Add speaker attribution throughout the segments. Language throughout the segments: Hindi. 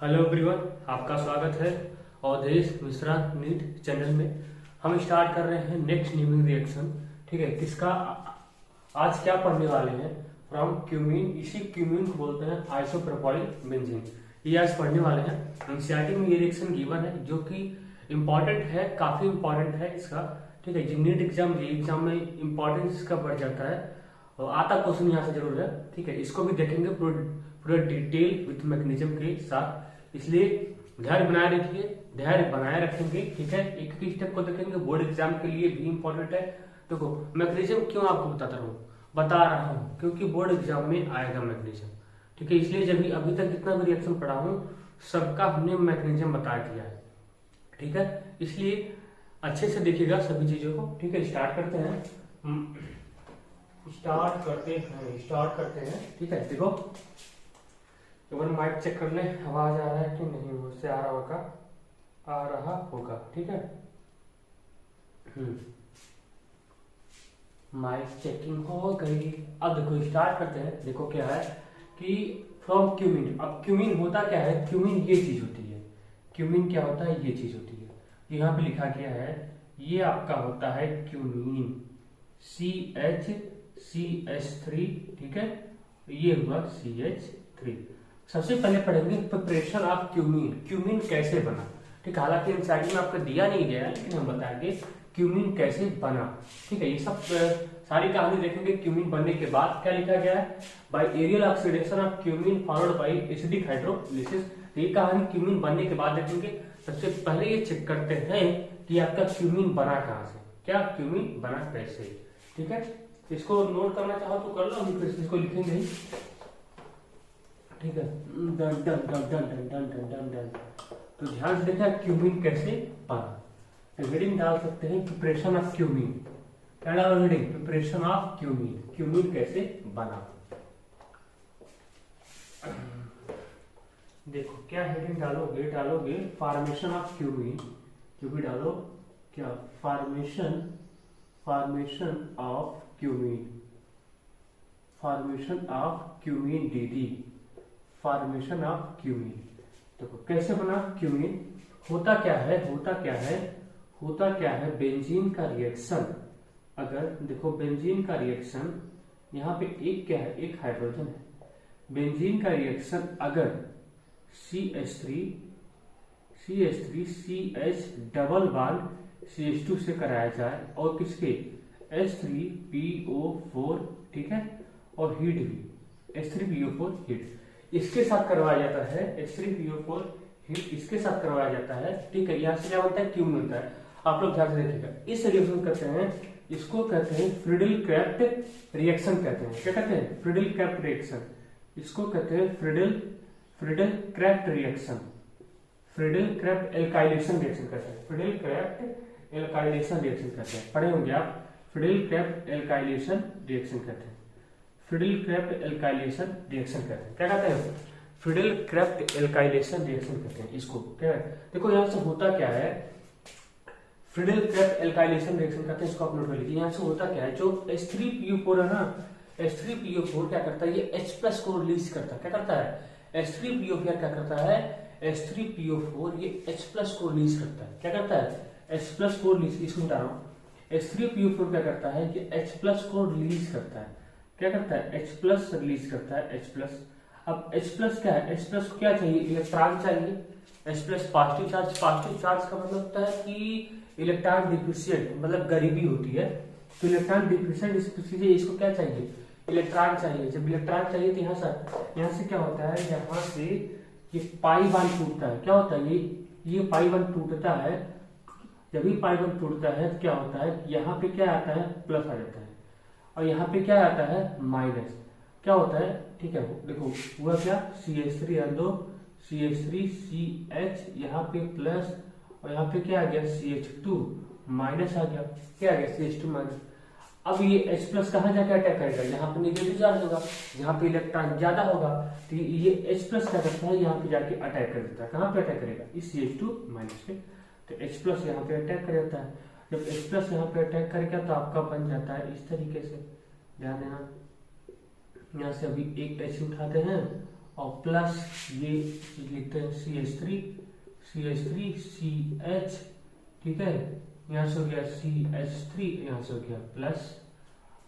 Speaker 1: हेलो एवरीवन, आपका स्वागत है अवधेश मिश्रा नीट चैनल में। हम स्टार्ट कर रहे हैं नेक्स्ट न्यूमिंग रिएक्शन। ठीक है, किसका आज क्या पढ़ने वाले हैं? From cumene. इसी क्यूमीन को बोलते हैं आइसोप्रोपाइल बेंजीन। ये आज पढ़ने वाले हैं। एनसीईआरटी में ये रिएक्शन गिवन है जो कि इम्पोर्टेंट है, काफी इम्पोर्टेंट है इसका। ठीक है, जो नीट एग्जाम जे एग्जाम में इम्पोर्टेंस इसका बढ़ जाता है और आता क्वेश्चन यहाँ से जरूर है। ठीक है, इसको भी देखेंगे पूरा डिटेल विथ मैकेनिज्म के साथ, इसलिए धैर्य बनाए रखिए, धैर्य बनाए रखेंगे। ठीक है, एक एक स्टेप को देखेंगे, बोर्ड एग्जाम के लिए भी इंपॉर्टेंट है। देखो मैकेनिज्म क्यों आपको बता रहा हूँ क्योंकि बोर्ड एग्जाम में आएगा मैकेनिज्म। ठीक है, इसलिए जब भी अभी तक जितना भी रिएक्शन पढ़ा हूँ सबका हमने मैकेनिज्म बता दिया है। ठीक है, इसलिए अच्छे से देखिएगा सभी चीजों को। ठीक है, स्टार्ट करते हैं। ठीक है, देखो एक बार माइक चेक कर ले, आवाज आ रहा है कि नहीं, मुझसे आ रहा होगा। ठीक है, माइक चेकिंग हो गई। अब देखो स्टार्ट करते हैं। देखो क्या है कि फ्रॉम क्यूमीन। अब क्यूमीन होता क्या है? क्यूमीन ये चीज होती है। क्यूमीन क्या होता है? ये चीज होती है। यहाँ पे लिखा गया है, ये आपका होता है क्यूमीन, CH3। ठीक है, ये हुआ CH3। सबसे पहले पढ़ेंगे प्रिपरेशन ऑफ क्यूमीन। क्यूमीन कैसे बना? ठीक है, हालांकि एनसीईआरटी में आपको दिया नहीं गया है लेकिन हम बताएंगे क्यूमीन कैसे बना। ठीक है, ये सब सारी कहानी देखेंगे। क्यूमीन बनने के बाद क्या लिखा गया है? By aerial oxidation of cumene followed by acidic hydrolysis. ये कहानी क्यूमीन बनने के बाद देखेंगे। सबसे पहले ये चेक करते हैं कि आपका क्यूमीन बना कहाँ से, क्या क्यूमीन बना कैसे। ठीक है, इसको नोट करना चाहो तो कर लो, हम फिर इसको लिखेंगे ही। ठीक है, done done done done done done done done done. तो ध्यान से देखा क्यूमीन कैसे बना। हेडिंग डाल सकते हैं प्रिपरेशन ऑफ क्यूमीन। क्या डालो heading? Preparation of cumene. Cumene कैसे बना। देखो क्या हेडिंग डालोगे फॉर्मेशन ऑफ क्यूमीन। क्यूमीन डालो क्या? Formation of cumene. Formation of cumene DD। Formation of cumene. देखो कैसे बना क्यूमीन। होता क्या है बेंजीन का रिएक्शन। अगर देखो बेंजीन का रिएक्शन, यहाँ पे एक क्या है? एक हाइड्रोजन है। बेंजीन का रिएक्शन अगर CH3 CH double bond CH2 से कराया जाए और किसके? H3PO4। ठीक है, और हीट भी H3PO4 हीट इसके साथ करवाया जाता है। H3PO4 हीट इसके साथ करवाया जाता है। ठीक है, यहाँ से क्या बनता है? क्यूमीन बनता है। आप लोग ध्यान से देखिएगा। इस रिएक्शन करते हैं, इसको कहते हैं फ्रीडल क्राफ्ट रिएक्शन कहते हैं। क्या कहते हैं? Friedel craft reaction. इसको कहते हैं Friedel craft reaction. Friedel craft alkylation reaction कहते हैं। फ्रीडल क्राफ्ट एल्काइलेशन रिएक्शन कहते हैं। पढ़े होंगे आप, फ्रीडल क्राफ्ट एल्काइलेशन रिएक्शन कहते हैं। फ्रीडल क्राफ्ट एल्काइलेशन रिएक्शन कहते हैं। क्या कहते हैं? फ्रीडल क्राफ्ट एल्काइलेशन रिएक्शन कहते हैं इसको। क्या है? देखो यहाँ से होता क्या है? फ्रीडल क्राफ्ट एल्काइलेशन रिएक्शन कहते हैं इसको। आप नोट कर लीजिए। यहाँ से होता क्या है? जो H3PO4 है ना, H3PO4 क्या करता है? ये H+ को रिलीज करता है। क्या करता है? H3PO4 क्या करता है? H3PO4 ये H+ को रिलीज करता है। क्या करता है? H+ को रिलीज। इसको बता रहा हूँ। H3PO4 क्या करता है? कि H+ को रिलीज करता है। क्या करता है? H+ रिलीज करता है H+। अब H+ क्या है? H+ को क्या चाहिए? इलेक्ट्रॉन चाहिए। H+ positive charge. Positive charge का मतलब होता है कि इलेक्ट्रॉन डिफिशिएंट, मतलब गरीबी होती है। तो इलेक्ट्रॉन डिफिशिएंट इसको क्या चाहिए? इलेक्ट्रॉन चाहिए। जब इलेक्ट्रॉन चाहिए तो यहाँ से क्या होता है? यहाँ से ये पाई बॉन्ड टूटता है। क्या होता है? ये पाई बॉन्ड टूटता है। जब भी पाई बॉन्ड टूटता है तो क्या होता है? यहाँ पे क्या आता है? प्लस आ जाता है और यहाँ पे क्या आता है? माइनस। क्या होता है? ठीक है, देखो हुआ क्या? CH3 दो CH3 CH, यहाँ पे प्लस और यहाँ पे क्या आ गया? CH2 माइनस आ गया। क्या आ गया? CH2 minus. अब ये H+ कहाँ जाके अटैक करेगा? यहाँ पे नेगेटिव चार्ज होगा, यहाँ पे इलेक्ट्रॉन ज्यादा होगा, तो ये H+ क्या करता है? यहाँ पे जाके अटैक कर देता है। कहाँ पे अटैक करेगा? इस CH2 माइनस पे। तो H+ यहाँ पे अटैक कर देता है। जब H+ यहाँ पे अटैक करेगा तो आपका बन जाता है इस तरीके से। ध्यान देना, यहाँ से अभी एक H उठाते हैं और प्लस ये लिखते हैं CH3 CH, ठीक है, यहाँ से हो गया CH3, यहाँ से हो गया प्लस।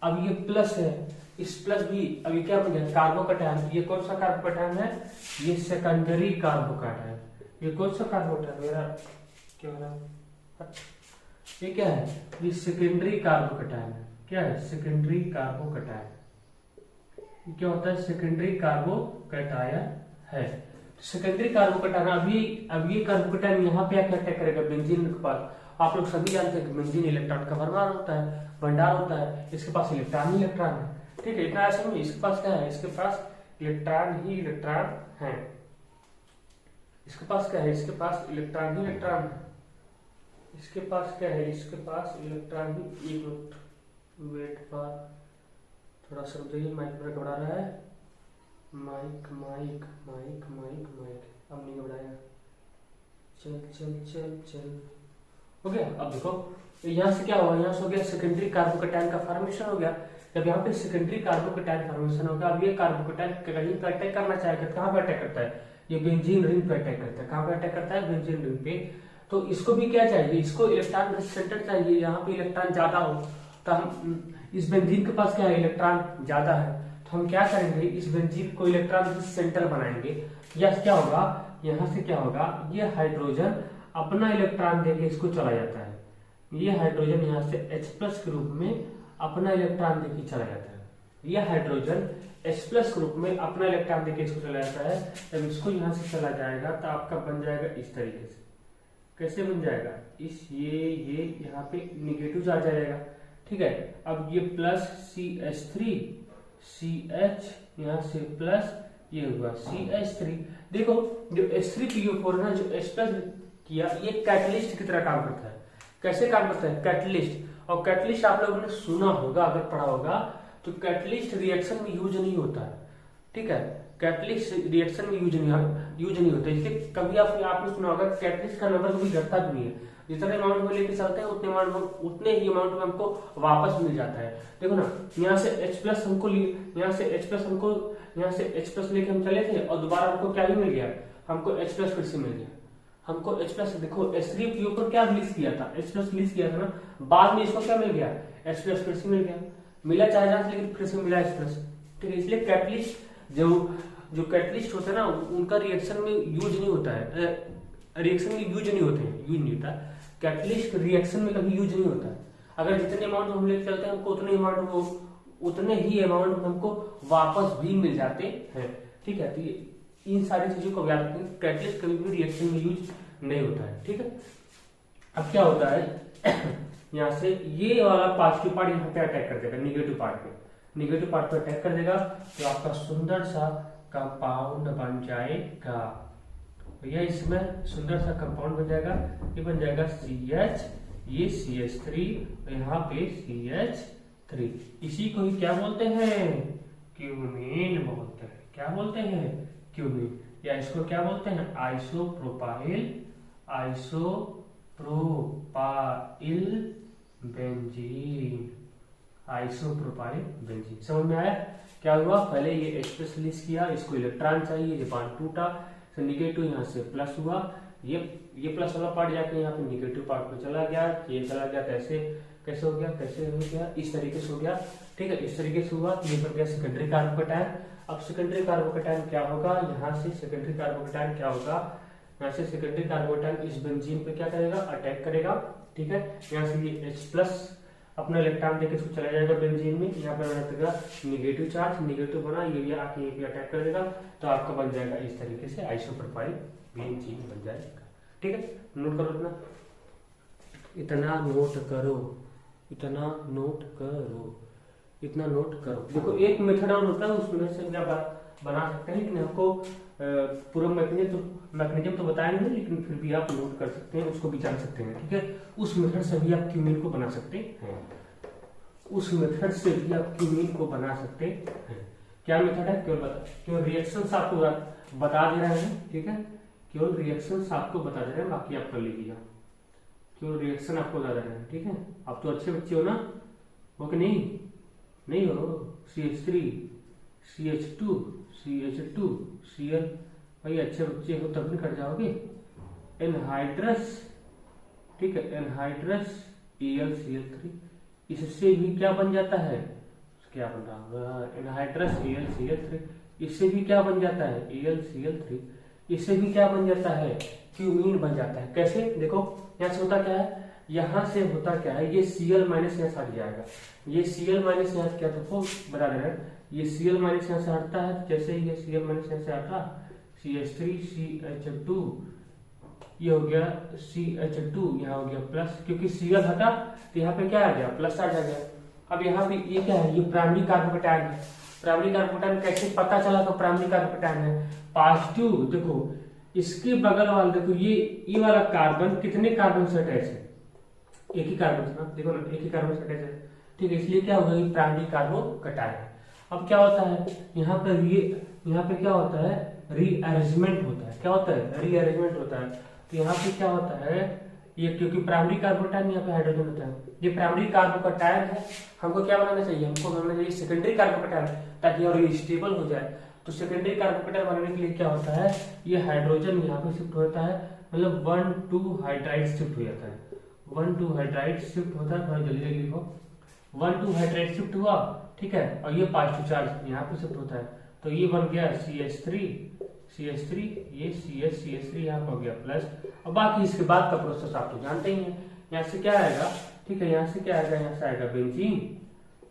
Speaker 1: अब ये प्लस है, इस प्लस भी अभी क्या बन गया कार्बोकैटायन। ये कौन सा कार्बोकैटायन है, ये सेकेंडरी कार्बोकैटायन। ये कौन सा कार्बोकैटायन मेरा क्या हो रहा है, ये क्या है, ये सेकेंडरी कार्बोकैटायन है। क्या है, सेकेंडरी कार्बोकैटायन। क्या होता है, सेकेंडरी कार्बोकैटायन है। सेकेंडरी कार्बोकैटायन अब ये कार्बोकैटायन यहाँ पे आकर अटैक करेगा बेंजीन के पास। आप लोग सभी जानते हैं कि बेंजीन इलेक्ट्रॉन का भंडार होता है। इसके पास इलेक्ट्रॉन ही इलेक्ट्रॉन है, ठीक है। इतना ऐसा नहीं, इसके पास क्या है, इसके पास इलेक्ट्रॉन ही इलेक्ट्रॉन है। इसके पास क्या है, इसके पास इलेक्ट्रॉन ही इलेक्ट्रॉन है। इसके पास क्या है, इसके पास इलेक्ट्रॉन ही। एक मिनट वेट फॉर, थोड़ा समझिए, माइक मेरा घबरा रहा है। Mike mike mike mike mike अब नहीं घबराएगा। चल चल चल चल हो गया। अब देखो यहाँ से क्या हुआ, यहाँ से हो गया सेकेंडरी कार्बोकैटायन का फॉर्मेशन हो गया। जब यहाँ पे सेकेंडरी कार्बोकैटायन फॉर्मेशन होगा, अब ये कार्बोकैटायन कहीं पे अटैक करना चाहेगा, कहाँ पे अटैक करता है, ये बेंजीन रिंग पे अटैक करता है। कहाँ पे अटैक करता है, बेंजीन रिंग पे। तो इसको भी क्या चाहिए, इसको इलेक्ट्रॉन रिच सेंटर चाहिए, यहाँ पे इलेक्ट्रॉन ज्यादा हो। तो हम इस बेंजीन के पास क्या है, इलेक्ट्रॉन ज्यादा है, तो हम क्या करेंगे, इस बेंजीन को इलेक्ट्रॉन रिच सेंटर बनाएंगे। या क्या होगा, यहाँ से क्या होगा, ये हाइड्रोजन अपना इलेक्ट्रॉन देके इसको चला जाता है। ये हाइड्रोजन यहाँ से H+ के रूप में अपना इलेक्ट्रॉन देके चला जाता है। यह हाइड्रोजन H+ के रूप में अपना इलेक्ट्रॉन देके इसको चला जाता है। जब इसको यहाँ से चला जाएगा तो आपका बन जाएगा इस तरीके से। कैसे बन जाएगा, इस ये यहाँ पे निगेटिव चार्ज आ जाएगा, ठीक है। अब ये प्लस CH3 CH, यहाँ से प्लस ये हुआ CH3। देखो जो H3PO4 है, जो H+ किया, ये कैटलिस्ट की तरह काम करता है। कैसे काम करता है, कैटलिस्ट। और कैटलिस्ट आप लोगों ने सुना होगा, अगर पढ़ा होगा, तो कैटलिस्ट रिएक्शन में यूज नहीं होता है, ठीक है। कैटलिस्ट रिएक्शन में यूज नहीं होता। इसलिए कभी आपने सुना होगा कैटलिस्ट का नंबर कभी घटता भी नहीं है। जितने अमाउंट में लेके चलते हैं उतने ही अमाउंट में हमको वापस मिल जाता है। देखो ना, यहाँ से H+ हमको यहाँ से H+ लेके हम चले थे, और दोबारा हमको क्या ही मिल गया, हमको H+ फिर से मिल गया। हमको H+ देखो H3PO पर क्या रिलीज किया था, H+ रिलीज किया था ना, बाद में इसको क्या मिल गया, H+ फिर से मिल गया। मिला चाहे जाए, लेकिन फिर से मिला H+, ठीक है। इसलिए कैटलिस्ट जो कैटलिस्ट होता है ना, उनका रिएक्शन में यूज नहीं होता है, रिएक्शन में यूज नहीं होता। कैटलिस्ट रिएक्शन में कभी यूज नहीं होता है। अगर जितने अमाउंट हम लेके चलते हैं, हमको उतने ही अमाउंट हमको वापस भी मिल जाते हैं, ठीक है। तो इन सारी चीजों को याद रखें, कैटलिस्ट कभी भी रिएक्शन में यूज नहीं होता है, ठीक है। अब क्या होता है, यहाँ से ये वाला पॉजिटिव पार्ट यहाँ पे अटैक कर देगा निगेटिव पार्ट पे अटैक कर देगा, तो आपका सुंदर सा कंपाउंड बन जाएगा। भैया इसमें सुंदर सा कंपाउंड बन जाएगा। ये बन जाएगा CH, ये CH3, यहाँ पे CH3। इसी को ही क्या बोलते हैं, क्यूमीन बोलते हैं। क्या बोलते हैं, क्यूमीन। या इसको क्या बोलते हैं, आइसोप्रोपाइल बेंजीन। आइसोप्रोपाइल बेंजीन, समझ में आया। क्या हुआ, पहले ये H+ रिलीज किया, इसको इलेक्ट्रॉन चाहिए, ये बॉन्ड टूटा, निगेटिव यहाँ से प्लस हुआ, ये प्लस वाला पार्ट जाके यहाँ पे निगेटिव पार्ट पे चला गया, ये चला गया, कैसे हो गया, इस तरीके से हो गया, ठीक है। इस तरीके से हुआ, तो ये बन गया सेकेंडरी कार्बोकैटायन। अब सेकेंडरी कार्बोकैटायन क्या होगा, यहाँ से सेकेंडरी कार्बोकैटायन क्या होगा, यहाँ से सेकेंडरी कार्बोकैटायन इस बेंजीन पे क्या करेगा, अटैक करेगा, ठीक है। यहाँ से ये H+ अपना इलेक्ट्रॉन देके इसको चला जाएगा बेंजीन में, यहाँ पे रहेगा निगेटिव चार्ज, निगेटिव बना, ये आके ये भी अटैक कर देगा, तो आपका बन जाएगा इस तरीके से आइसोप्रोपाइल बेंजीन बन जाएगा, ठीक है। नोट करो, इतना नोट करो। देखो एक मेथड और होता है, उस मेथड से आप बना सकते हैं, लेकिन हमको पूरा मैकेनिज्म तो बताया नहीं, लेकिन फिर भी आप नोट कर सकते हैं, उसको भी जान सकते हैं, ठीक है। उस मेथड से भी आप क्यूमीन को बना सकते हैं, क्या मेथड है, केवल रिएक्शंस आपको बता दे रहे हैं, ठीक है। केवल रिएक्शंस आपको बता दे रहे हैं, बाकी आप कर लीजिएगा। केवल रिएक्शन आपको बता दे रहे हैं, ठीक है। आप तो अच्छे बच्चे हो ना, हो कि नहीं हो। CH3 CH2 Cl, भाई अच्छे बच्चे हो तब भी कर जाओगे। एनहाइड्रस, ठीक है, एनहाइड्रस AlCl3, इससे भी क्या बन जाता है, क्या बन रहा होगा, एनहाइड्रस AlCl3, इससे भी क्या बन जाता है AlCl3, इससे भी क्या बन जाता है क्यूमीन बन जाता है। कैसे, देखो यहाँ से होता क्या है, यहाँ से होता क्या है, ये Cl माइनस यहाँ से हट जाएगा, ये Cl माइनस यहाँ से क्या, देखो बता दे रहे हैं, ये Cl माइनस यहाँ से हटता है, जैसे ये Cl माइनस यहाँ से हटा, CH3CH2, ये हो गया CH2, यहाँ हो गया प्लस, क्योंकि Cl हटा तो यहाँ पे क्या आ गया, प्लस आ गया। अब यहाँ पे ये क्या है, ये प्राइमरी कार्बोकेटायन है। प्राइमरी कार्बोकेटायन कैसे पता चला तो प्राइमरी कार्बोकेटायन है, पॉजिटिव, देखो इसके बगल वाला, देखो ये वाला कार्बन कितने कार्बन से अटैच है, एक ही कार्बन से ना, देखो ना एक ही कार्बन से अटैच है, ठीक है, इसलिए क्या होगा, ये प्राइमरी कार्बोकेटायन है। अब क्या होता है यहाँ पर, ये यहाँ पे क्या होता है, रीअरेंजमेंट होता है, क्या होता है, रीअरेंजमेंट होता है। तो यहाँ पे क्या होता है, ये क्योंकि प्राइमरी कार्बोकेटायन यहाँ पे हाइड्रोजन होता है, ये प्राइमरी कार्बोकेटायन है, हमको क्या बनाना चाहिए, हमको बनाना चाहिए सेकेंडरी कार्बोकेटायन, ताकि और ये स्टेबल हो जाए। तो सेकेंडरी कार्बोकेटायन बनाने के लिए क्या होता है, ये हाइड्रोजन यहाँ पे शिफ्ट होता है, मतलब 1,2 हाइड्राइड शिफ्ट हो जाता है, 1,2 हाइड्राइड शिफ्ट होता है, थोड़ा जल्दी जल्दी लिखो, 1,2 हाइड्राइड शिफ्ट हुआ, ठीक है, और ये पॉजिटिव चार्ज यहाँ पे शिफ्ट होता है, तो ये बन गया CH3, ये CH3 यहाँ पर हो गया प्लस। अब बाकी इसके बाद का प्रोसेस आप तो जानते ही हैं, यहाँ से क्या आएगा, ठीक है, यहाँ से क्या आएगा, यहाँ से आएगा बेंजीन,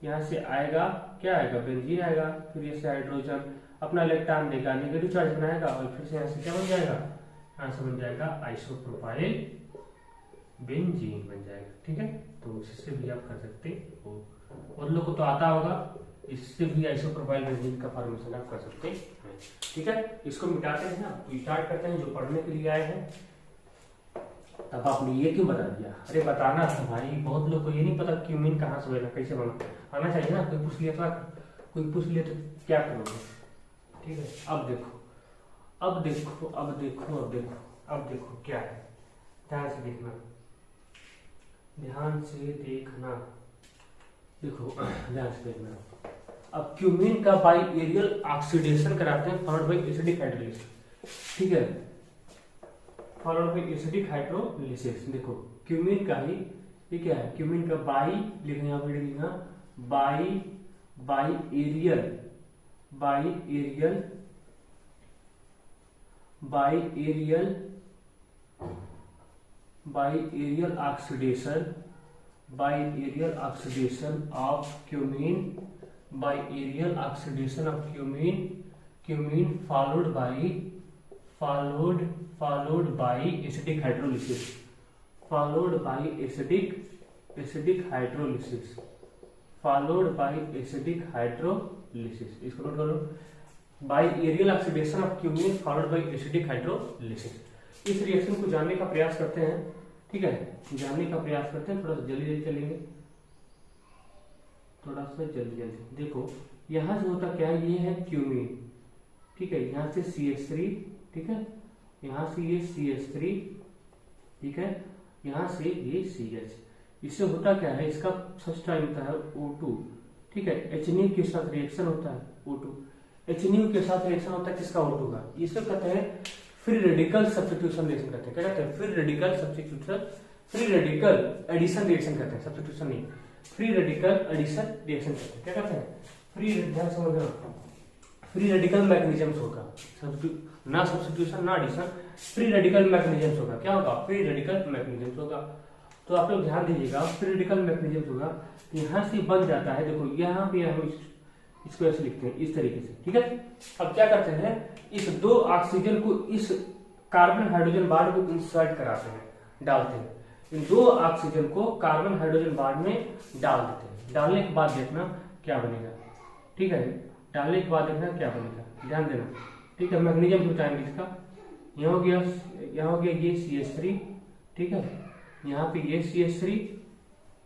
Speaker 1: यहाँ से आएगा क्या आएगा, बेंजीन आएगा, फिर ये से हाइड्रोजन अपना इलेक्ट्रॉन देगा, नेगेटिव चार्ज बनाएगा, और फिर से यहाँ से क्या बन जाएगा, यहाँ से बन जाएगा आइसोप्रोपाइल बेंजीन बन जाएगा, ठीक है। तो इससे भी आप कर सकते हो, और लोग को तो आता होगा, इससे भी आइसोप्रोपाइल बेंजीन का फॉर्मेशन आप कर सकते हैं, ठीक है। इसको मिटाते हैं ना, स्टार्ट करते हैं, जो पढ़ने के लिए आए हैं। तब आपने ये क्यों बता दिया, अरे बताना था भाई, बहुत लोग को ये नहीं पता क्यूमीन कहाँ से बना, कैसे बना, आना चाहिए ना, कोई पूछ लिया था, कोई पूछ लिया तो क्या करोगे, ठीक है। अब देखो क्या है, ध्यान से देखना, देखो ध्यान से देखना। अब क्यूमीन का बाई एरियल ऑक्सीडेशन कराते हैं, फॉलोड बाई एसिडिक हाइड्रोलिसिस, ठीक है, फॉलोड बाई एसिडिक हाइड्रोलिसिस। देखो क्यूमीन का ही, ये क्या है, क्यूमीन का बाई लिखना, यहाँ पे लिखना by aerial oxidation of cumene followed by acidic hydrolysis, इसको नोट करो, by aerial oxidation of cumene followed by acidic hydrolysis. इस रिएक्शन को जानने का प्रयास करते हैं, ठीक है, जानने का प्रयास करते हैं, थोड़ा सा जल्दी चलेंगे, थोड़ा सा जल्दी। देखो यहाँ से होता क्या है, ये है क्यूमीन, ठीक है, यहाँ से CH3, ठीक है, यहाँ से ये CH3, ठीक है, यहाँ से ये CH, इससे होता क्या है, इसका फर्स्ट टाइम होता है O2, ठीक है, HNO के साथ रिएक्शन होता है O2, HNO के साथ रिएक्शन होता है किसका, O2 का, इसे कहते हैं फ्री रेडिकल सब्स्टिट्यूशन रिएक्शन कहते हैं, क्या कहते हैं, फ्री रेडिकल एडिशन रिएक्शन कहते हैं, सब्स्टिट्यूशन नहीं, फ्री रेडिकल एडिशन रिएक्शन कहते हैं, क्या कहते हैं, फ्री रेडिकल मैकेनिज्म्स होगा, ना सब्स्टिट्यूशन ना एडिशन, फ्री रेडिकल मैकेनिज्म्स होगा, क्या होगा, फ्री रेडिकल मैकेनिज्म्स होगा। तो आप लोग ध्यान दीजिएगा, फ्री रेडिकल मैकेनिज्म्स होगा, यहाँ से बन जाता है, देखो यहाँ पे हम इसको ऐसे लिखते हैं इस तरीके से, ठीक है। अब क्या करते हैं, इस दो ऑक्सीजन को इस कार्बन हाइड्रोजन बॉन्ड में इंसर्ट कराते हैं, डालते हैं, इन दो ऑक्सीजन को कार्बन हाइड्रोजन बॉन्ड में डाल देते हैं। डालने के बाद देखना क्या बनेगा, ठीक है, डालने के बाद देखना क्या बनेगा, ध्यान देना, ठीक है। मैग्नीशियम बताएंगे इसका, यहाँ हो गया ये CH3, ठीक है, यहाँ पे ये CH3,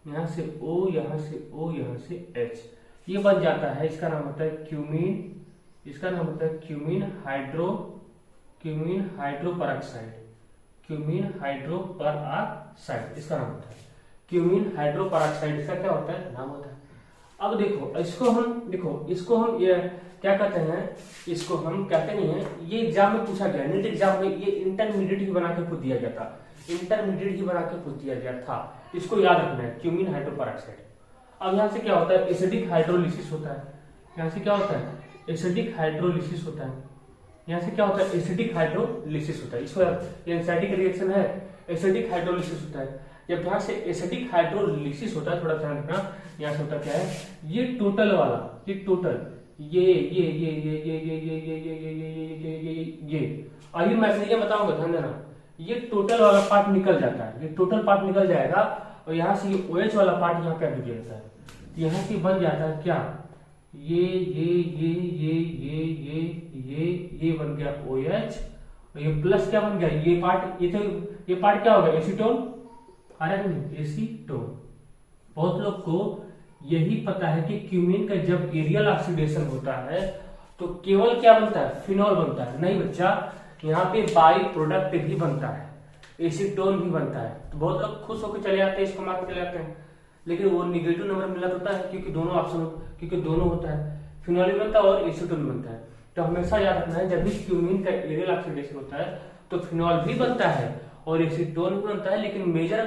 Speaker 1: यहाँ से O, यहाँ से O, यहाँ से H, ये बन जाता है, इसका नाम होता है क्यूमीन, इसका नाम होता है क्यूमीन हाइड्रोपरऑक्साइड, इसका नाम होता है क्यूमीन हाइड्रोपरऑक्साइड, इसका क्या होता है, नाम होता है। अब अब देखो इसको हम ये क्या कहते हैं, इसको हम कहते नहीं है, ये एग्जाम में पूछा गया, नीट एग्जाम में ये इंटरमीडिएट ही बना के पूछ दिया गया था, इंटरमीडिएट ही बना के पूछ दिया गया था। इसको याद रखना है, क्यूमीन हाइड्रोपेरोक्साइड। अब यहाँ से क्या होता है, एसिडिक हाइड्रोलिसिस होता है। यहाँ से क्या होता है, एसिडिक हाइड्रोलिसिस होता है। यहाँ से क्या होता है, एसिडिक हाइड्रोलिसिस होता है। इसको एंजाइटिक रिएक्शन है, एसिडिक हाइड्रोलिसिस होता है। जब यहाँ से एसिडिक हाइड्रोलिसिस होता है, थोड़ा ध्यान रखना, यहाँ से होता क्या है, ये टोटल वाला, ये टोटल ये अभी मैग्नीशियम बताऊंगा, ध्यान देना, ये टोटल वाला पार्ट निकल जाता है, ये टोटल पार्ट निकल जाएगा और यहाँ से ये OH वाला पार्ट यहाँ पे अटक जाता है। तो यहाँ से बन जाता है क्या, ये बन गया OH, और ये प्लस क्या बन गया, ये पार्ट, ये पार्ट क्या होगा, एसीटोन, एसीटोन। बहुत लोग को यही पता है कि क्यूमीन का जब एरियल ऑक्सीडेशन होता है तो केवल क्या बनता है, फिनॉल बनता है। नहीं बच्चा, यहाँ पे बाई प्रोडक्ट भी बनता है, एसीटोन भी बनता है। तो बहुत लोग खुश होकर चले जाते हैं, इसको मार्क चले जाते हैं, लेकिन वो निगेटिव नंबर मिला होता है, क्योंकि दोनों ऑप्शन, क्योंकि दोनों होता है, फिनॉल भी बनता है और एसीटोन बनता है। तो हमेशा याद रखना है, जब भी क्यूमीन का एरियल ऑक्सीडेशन होता है तो फिनॉल भी बनता है और एसीटोन भी बनता है, लेकिन मेजर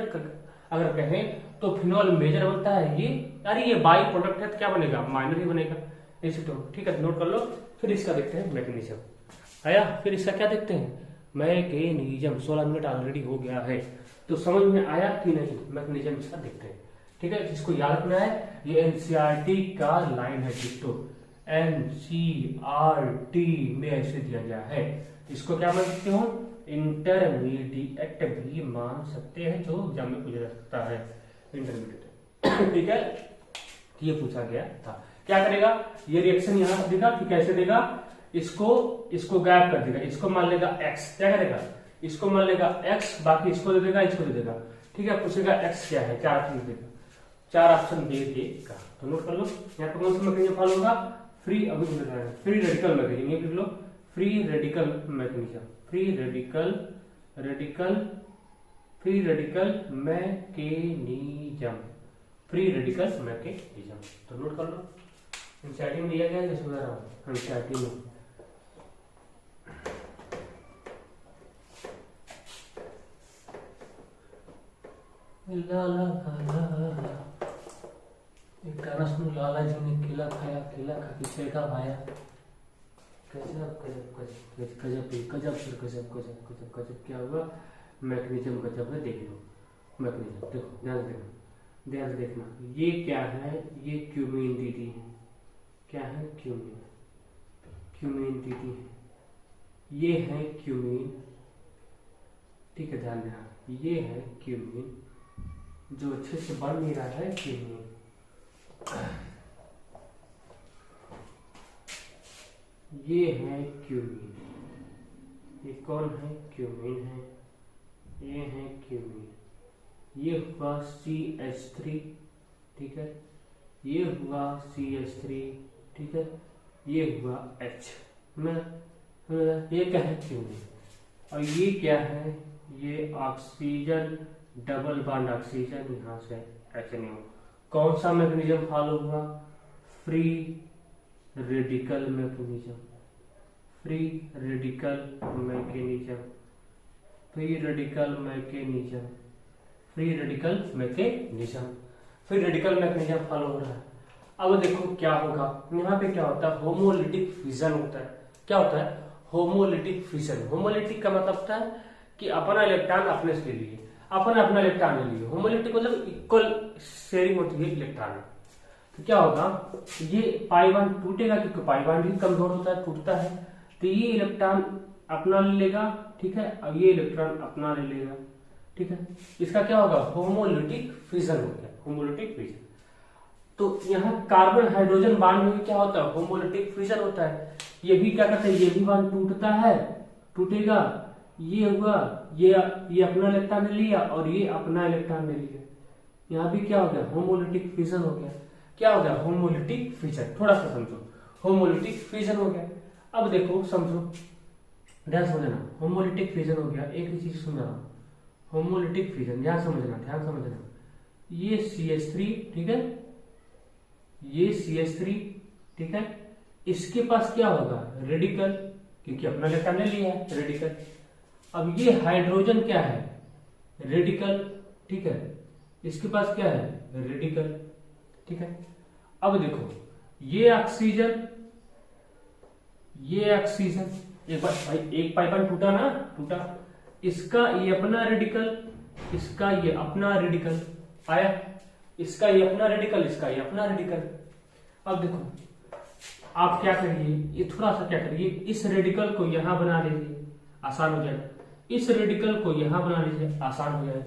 Speaker 1: अगर कहें तो फिनॉल मेजर बनता है। ये अरे ये बाई प्रोडक्ट है तो क्या बनेगा, माइनर ही बनेगा, एसीटोन। ठीक है, नोट कर लो। फिर इसका देखते हैं मैग्नीशियम आया, फिर इसका क्या देखते हैं, मैग्नीशियम। 16 मिनट ऑलरेडी हो गया है, तो समझ में आया कि नहीं, मैग्नीशियम इसका देखते हैं। ठीक है, इसको याद रखना है, ये एनसीईआरटी का लाइन है, डिट्टो एनसीईआरटी में ऐसे दिया गया है। इसको क्या मान सकते हो, इंटरमीडिएट भी मान सकते हैं, जो एग्जाम में पूछा जा सकता है, इंटरमीडिएट। ठीक है, ये पूछा गया था। क्या करेगा, ये रिएक्शन यहां देगा, ठीक है, ऐसे देगा, इसको गायब कर देगा, इसको मान लेगा x, क्या करेगा, इसको मान लेगा x, बाकी इसको दे देगा, इसको दे देगा। ठीक है, पूछेगा x क्या है, 4 ऑप्शन देगा, 4 ऑप्शन दे देगा। तो नोट कर लो, यहाँ पर कौन सा मैग्नीशियम फॉलो होगा, फ्री, अभी फ्री रेडिकल मैग्नीशियम, ये लिख लो, free radical magnesium, free radical magnesium, free radical magnesium. तो नोट कर लो, एनसीईआरटी में दिया गया है, जैसे बता रहा हूँ, एनसीईआरटी में लाला एक गाना सुन, लाला जी ने केला खाया, केला खा के छेका भाया। गजब गजब गजब गजब गजब गजब गजब गजब गजब, क्या हुआ, मैग्नीशियम गजब है। देख लो मैग्नीशियम, देखो ध्यान देना, ध्यान देखना, ये क्या है, ये क्यूमीन दीदी है, क्या है, क्यूमीन, क्यूमीन दीदी है, ये है क्यूमीन। ठीक है, ध्यान देना, ये है क्यूमीन, जो अच्छे से बन नहीं रहा है, क्यूमीन। ये है क्यूमीन, ये कौन है, क्यूमीन है, ये है क्यूमीन, ये हुआ CH3, ठीक है, ये हुआ CH3, ठीक है, ये हुआ H में, ये क्या है, क्यूमीन। और ये क्या है, ये ऑक्सीजन, डबल बॉन्ड ऑक्सीजन, यहाँ से HNO। कौन सा मैग्नीशियम फॉलो हुआ, free radical magnesium, free radical magnesium, free radical magnesium, free radical magnesium, free radical magnesium follow हो रहा है। अब देखो क्या होगा, यहाँ पे क्या होता है, होमोलिटिक फिजन होता है। क्या होता है, होमोलिटिक फिजन। होमोलिटिक का मतलब होता है कि अपना इलेक्ट्रॉन अपने से ले लिए, अपन अपना इलेक्ट्रॉन ले लिए। होमोलिटिक मतलब इक्वल शेयरिंग होती है इलेक्ट्रॉन। तो क्या होगा, ये पाई बॉन्ड टूटेगा, क्योंकि पाई बॉन्ड भी कमजोर होता है, टूटता है, तो ये इलेक्ट्रॉन अपना ले लेगा, ठीक है, अब ये इलेक्ट्रॉन अपना ले लेगा, ठीक है, इसका क्या होगा, होमोलिटिक फिजन हो गया, होमोलिटिक फिजन। तो यहाँ कार्बन हाइड्रोजन बॉन्ड में भी क्या होता है, होमोलिटिक फिजन होता है। ये भी क्या करता है, ये भी बॉन्ड टूटता है, टूटेगा, ये हुआ, ये अपना इलेक्ट्रॉन ले लिया और ये अपना इलेक्ट्रॉन ले लिया, यहाँ भी क्या हो गया, होमोलिटिक फिजन हो गया। क्या हो गया, होमोलिटिक फिजन। थोड़ा सा समझो, होमोलिटिक फिजन हो गया। अब देखो समझो, ध्यान समझना, होमोलिटिक फिजन हो गया। एक ही चीज सुन रहा हूं, होमोलिटिक फिजन, ध्यान समझना, ध्यान समझना, ये CH3, ठीक है, ये CH3, ठीक है, इसके पास क्या होगा, रेडिकल, क्योंकि अपना इलेक्ट्रॉन ले लिया है रेडिकल। अब ये हाइड्रोजन क्या है, रेडिकल, ठीक है, इसके पास क्या है, रेडिकल, ठीक है। अब देखो ये ऑक्सीजन, ये ऑक्सीजन, एक बार भाई एक पाइपन टूटा ना, टूटा, इसका ये अपना रेडिकल, इसका ये अपना रेडिकल आया, इसका ये अपना रेडिकल, इसका ये अपना रेडिकल। अब देखो आप क्या करिए, ये थोड़ा सा क्या करिए, इस रेडिकल को यहां बना लीजिए, आसान हो जाएगा। इस रेडिकल को यहां बना लीजिए, आसान हो जाएगा।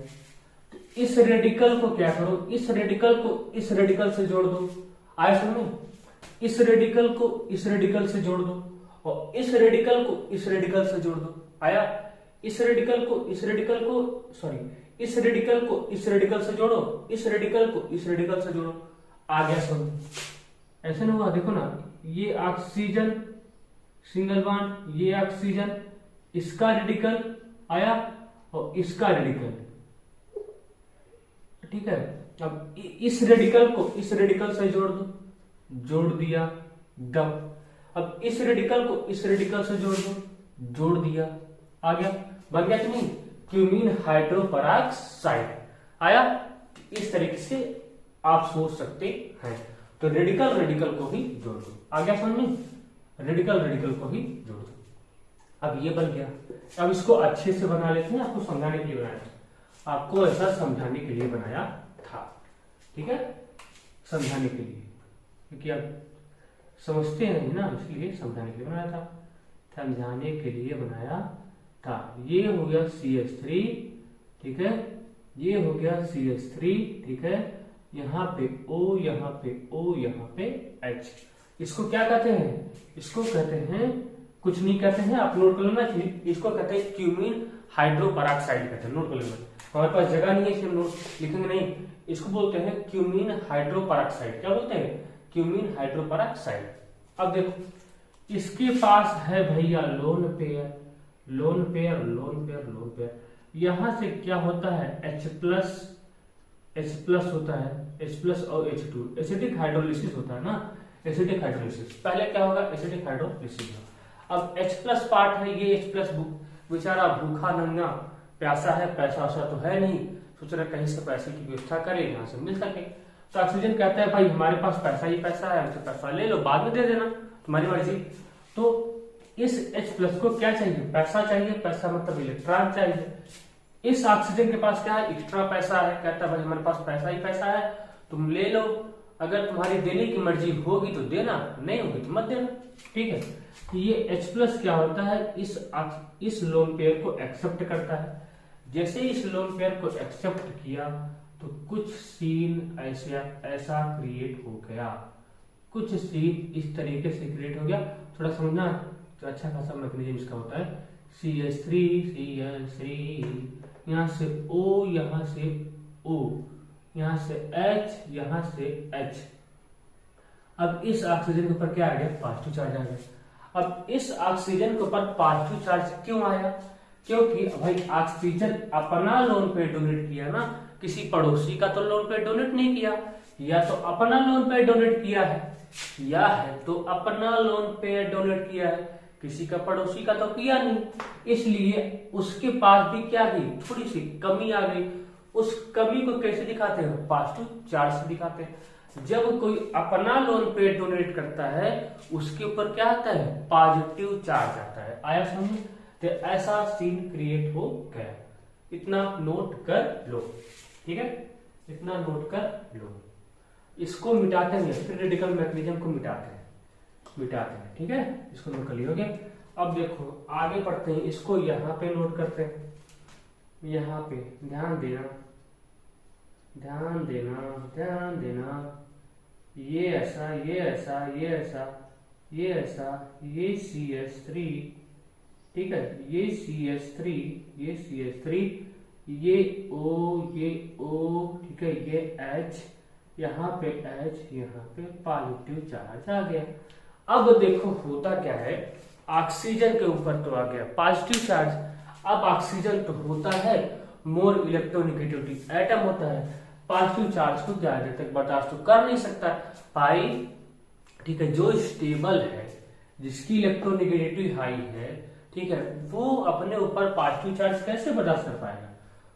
Speaker 1: तो इस रेडिकल को क्या करो, इस रेडिकल को इस रेडिकल से जोड़ दो, आया समझ में? इस रेडिकल को इस रेडिकल से जोड़ दो, और इस रेडिकल को इस रेडिकल से जोड़ दो, आया? इस रेडिकल को इस रेडिकल को, सॉरी, इस रेडिकल को इस रेडिकल से जोड़ो, इस रेडिकल को इस रेडिकल से जोड़ो, आ गया समझ? ऐसे ना हुआ, देखो ना, ये ऑक्सीजन सिंगल बॉन्ड, ये ऑक्सीजन, इसका रेडिकल आया और इसका रेडिकल, ठीक है। अब इस रेडिकल को इस रेडिकल से जोड़ दो, जोड़ दिया, दब। अब इस रेडिकल को इस रेडिकल से जोड़ दो, जोड़ दिया, आ गया, बन गया कि नहीं, क्यूमीन हाइड्रोपराक्साइड आया। इस तरीके से आप सोच सकते हैं। तो रेडिकल रेडिकल को ही जोड़ दो, आ गया समझ में, रेडिकल रेडिकल को ही जोड़ दो। अब ये बन गया। अब इसको अच्छे से बना लेते हैं, आपको समझाने के लिए बनाया था, आपको ऐसा समझाने के लिए बनाया था, ठीक है, समझाने के लिए, क्योंकि आप समझते नहीं ना, इसलिए समझाने के लिए बनाया था, समझाने के लिए बनाया था। ये हो गया CH3, ठीक है, ये हो गया CH3, ठीक है, यहाँ पे O, यहाँ पे O, यहाँ पे H। इसको क्या कहते हैं, इसको कहते हैं, कुछ नहीं कहते हैं, आप नोट कर लेना, इसको कहते हैं क्यूमीन हाइड्रोपराक्साइड कहते हैं, नोट कर लेना। हमारे पास जगह नहीं है इसलिए नोट लिखेंगे नहीं, इसको बोलते हैं क्यूमीन हाइड्रोपराक्साइड। क्या बोलते हैं, क्यूमीन हाइड्रोपराक्साइड। अब देखो इसके पास है भैया lone pair, lone pair, lone pair, lone pair, यहां से क्या होता है, H प्लस होता है, H प्लस और H2, एसिडिक हाइड्रोलिसिस होता है ना, एसिडिक हाइड्रोलिसिस। पहले क्या होगा, एसिडिक हाइड्रोलिसिस। अब H प्लस पार्ट है, ये H प्लस बेचारा भूखा नंगा प्यासा है, पैसा वैसा तो है नहीं, सोच रहा कहीं से पैसे की व्यवस्था करे, यहाँ से मिल सके। तो ऑक्सीजन कहता है भाई हमारे पास पैसा ही पैसा है, हमसे पैसा ले लो, बाद में दे देना, तुम्हारी मर्जी। तो इस H प्लस को क्या चाहिए, पैसा चाहिए, पैसा मतलब इलेक्ट्रॉन चाहिए। इस ऑक्सीजन के पास क्या है, एक्स्ट्रा पैसा है, कहता है भाई हमारे पास पैसा ही पैसा है, तुम ले लो, अगर तुम्हारी देने की मर्जी होगी तो देना, नहीं होगी तो मत देना, ठीक है। तो ये H प्लस क्या होता है, इस लोन पेयर को एक्सेप्ट करता है। जैसे इस लोन पेयर को एक्सेप्ट किया तो कुछ सीन ऐसा क्रिएट हो गया, कुछ सीन इस तरीके से क्रिएट हो गया। थोड़ा समझना तो अच्छा खासा मैकेनिज्म इसका होता है, CH3 यहाँ से O, यहाँ से O, यहाँ से H, यहाँ से H। अब इस ऑक्सीजन के ऊपर क्या आ गया, पॉजिटिव चार्ज आ गया। अब इस ऑक्सीजन के ऊपर पॉजिटिव चार्ज क्यों आया, क्योंकि भाई ऑक्सीजन अपना लोन पेयर डोनेट किया ना, किसी पड़ोसी का तो लोन पेयर डोनेट नहीं किया, या तो अपना लोन पेयर डोनेट किया है, या है तो अपना लोन पेयर डोनेट किया है, किसी का पड़ोसी का तो किया नहीं, इसलिए उसके पास भी क्या गई, थोड़ी सी कमी आ गई। उस कमी को कैसे दिखाते हैं, पॉजिटिव चार्ज से दिखाते हैं। जब कोई अपना लोन पेयर डोनेट करता है उसके ऊपर क्या आता है, पॉजिटिव चार्ज आता है, आया समझ? तो ऐसा सीन क्रिएट हो गया, इतना नोट कर लो, ठीक है, इतना नोट कर लो। इसको मिटाते हैं, फ्री रेडिकल मैकेनिज्म को मिटाते हैं, ठीक है, इसको नोट कर लियोगे। अब देखो आगे बढ़ते हैं, इसको यहाँ पे नोट करते हैं, यहाँ पे ध्यान देना, ध्यान देना, ध्यान देना, ये ऐसा, ये ऐसा, ये ऐसा, ये ऐसा, ये CH3, ठीक है, ये CH3, ये CH3, ये O, ये O, ठीक है, ये H, यहाँ पे H, यहाँ पे पॉजिटिव चार्ज आ गया। अब देखो होता क्या है, ऑक्सीजन के ऊपर तो आ गया पॉजिटिव चार्ज, अब ऑक्सीजन तो होता है मोर इलेक्ट्रोनेगेटिविटी एटम होता है, पॉजिटिव चार्ज को ज्यादा देर तक बर्दाश्त तो कर नहीं सकता भाई। ठीक है, जो स्टेबल है, जिसकी इलेक्ट्रोनेगेटिविटी हाई है, ठीक है, वो अपने ऊपर पॉजिटिव चार्ज कैसे बर्दाश्त कर पाएगा?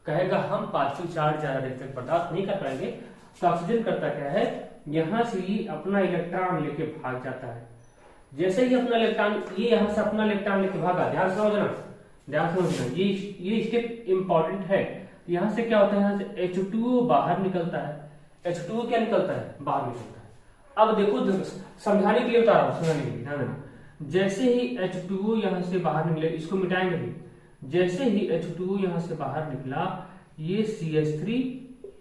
Speaker 1: कहेगा हम पॉजिटिव चार्ज ज्यादा देर तक बर्दाश्त नहीं कर पाएंगे। तो ऑक्सीजन करता क्या है, यहां से ही अपना इलेक्ट्रॉन लेके भाग जाता है। जैसे ही अपना इलेक्ट्रॉन, ये यहां से अपना इलेक्ट्रॉन लेके भागा, ध्यान समझना, ये स्टेप इंपॉर्टेंट है। यहां से क्या होता है, यहां से H2O बाहर निकलता है। H2O क्या निकलता है, बाहर निकलता है। अब देखो समझाने के लिए बता रहा हूं, समझाने के लिए ध्यान देना। जैसे ही H2O यहां से बाहर निकले, इसको मिटाएंगे भी, जैसे ही H2O यहां से बाहर निकला, ये CH3,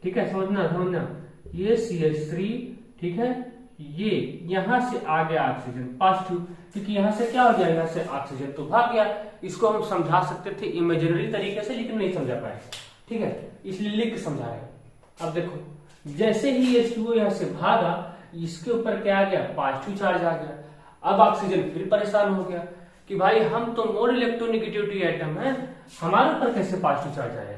Speaker 1: ठीक है, समझना, ये CH3, ठीक है, ये यहां से आ गया ऑक्सीजन पॉजिटिव, क्योंकि यहां से क्या हो गया, यहां से ऑक्सीजन तो भाग गया। इसको हम समझा सकते थे इमेजिनरी तरीके से, लेकिन नहीं समझा पाए, ठीक है, इसलिए लिख के समझा रहे। अब देखो, जैसे ही H2O यहां से भागा, इसके ऊपर क्या आ गया, पॉजिटिव चार्ज आ गया। अब ऑक्सीजन फिर परेशान हो गया कि भाई हम तो मोर इलेक्ट्रोनेगेटिविटी एटम है, हमारे ऊपर कैसे पॉजिटिव चार्ज आया?